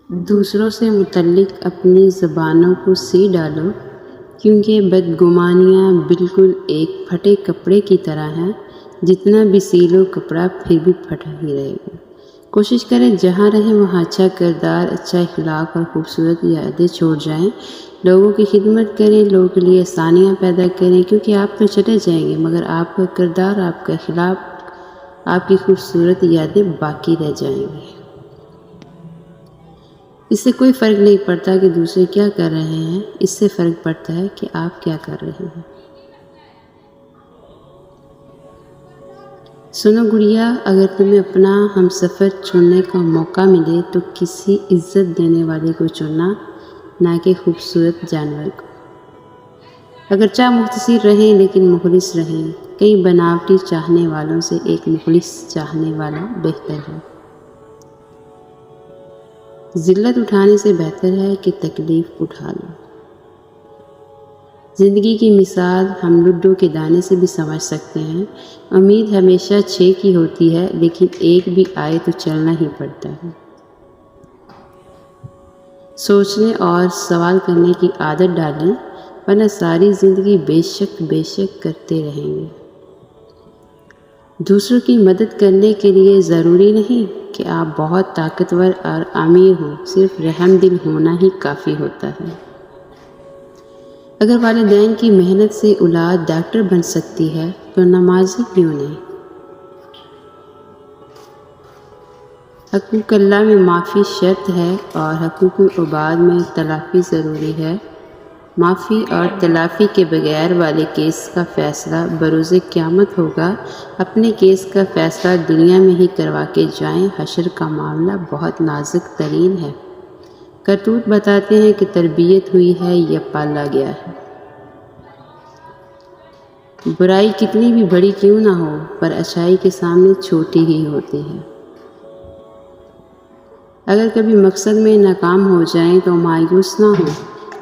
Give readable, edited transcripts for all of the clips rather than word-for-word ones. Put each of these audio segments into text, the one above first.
دوسروں سے متعلق اپنی زبانوں کو سی ڈالو، کیونکہ بدگمانیاں بالکل ایک پھٹے کپڑے کی طرح ہیں، جتنا بھی سی لو کپڑا پھر بھی پھٹا ہی رہے گا۔ کوشش کریں جہاں رہیں وہاں اچھا کردار، اچھا اخلاق اور خوبصورت یادیں چھوڑ جائیں۔ لوگوں کی خدمت کریں، لوگوں کے لیے آسانیاں پیدا کریں، کیونکہ آپ تو چلے جائیں گے مگر آپ کا کردار، آپ کا اخلاق، آپ کی خوبصورت یادیں باقی رہ جائیں گی۔ اس سے کوئی فرق نہیں پڑتا کہ دوسرے کیا کر رہے ہیں، اس سے فرق پڑتا ہے کہ آپ کیا کر رہے ہیں۔ سنو گڑیا، اگر تمہیں اپنا ہمسفر چننے کا موقع ملے تو کسی عزت دینے والے کو چننا، نہ کہ خوبصورت جانور کو۔ اگرچہ مختصر رہیں لیکن مخلص رہیں۔ کئی بناوٹی چاہنے والوں سے ایک مخلص چاہنے والا بہتر ہے۔ ذلت اٹھانے سے بہتر ہے کہ تکلیف اٹھا لو۔ زندگی کی مثال ہم لڈو کے دانے سے بھی سمجھ سکتے ہیں۔ امید ہمیشہ 6 کی ہوتی ہے، لیکن ایک بھی آئے تو چلنا ہی پڑتا ہے۔ سوچنے اور سوال کرنے کی عادت ڈالیں، ورنہ ساری زندگی بے شک کرتے رہیں گے۔ دوسروں کی مدد کرنے کے لیے ضروری نہیں کہ آپ بہت طاقتور اور امیر ہوں، صرف رحم دل ہونا ہی کافی ہوتا ہے۔ اگر والدین کی محنت سے اولاد ڈاکٹر بن سکتی ہے تو نمازی کیوں نہیں؟ حقوق اللہ میں معافی شرط ہے اور حقوق العباد میں تلافی ضروری ہے۔ معافی اور تلافی کے بغیر والے کیس کا فیصلہ بروز قیامت ہوگا۔ اپنے کیس کا فیصلہ دنیا میں ہی کروا کے جائیں، حشر کا معاملہ بہت نازک ترین ہے۔ کرتوت بتاتے ہیں کہ تربیت ہوئی ہے یا پالا گیا ہے۔ برائی کتنی بھی بڑی کیوں نہ ہو، پر اچھائی کے سامنے چھوٹی ہی ہوتی ہے۔ اگر کبھی مقصد میں ناکام ہو جائیں تو مایوس نہ ہوں،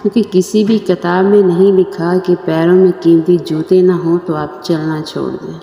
کیونکہ کسی بھی کتاب میں نہیں لکھا کہ پیروں میں قیمتی جوتے نہ ہوں تو آپ چلنا چھوڑ دیں۔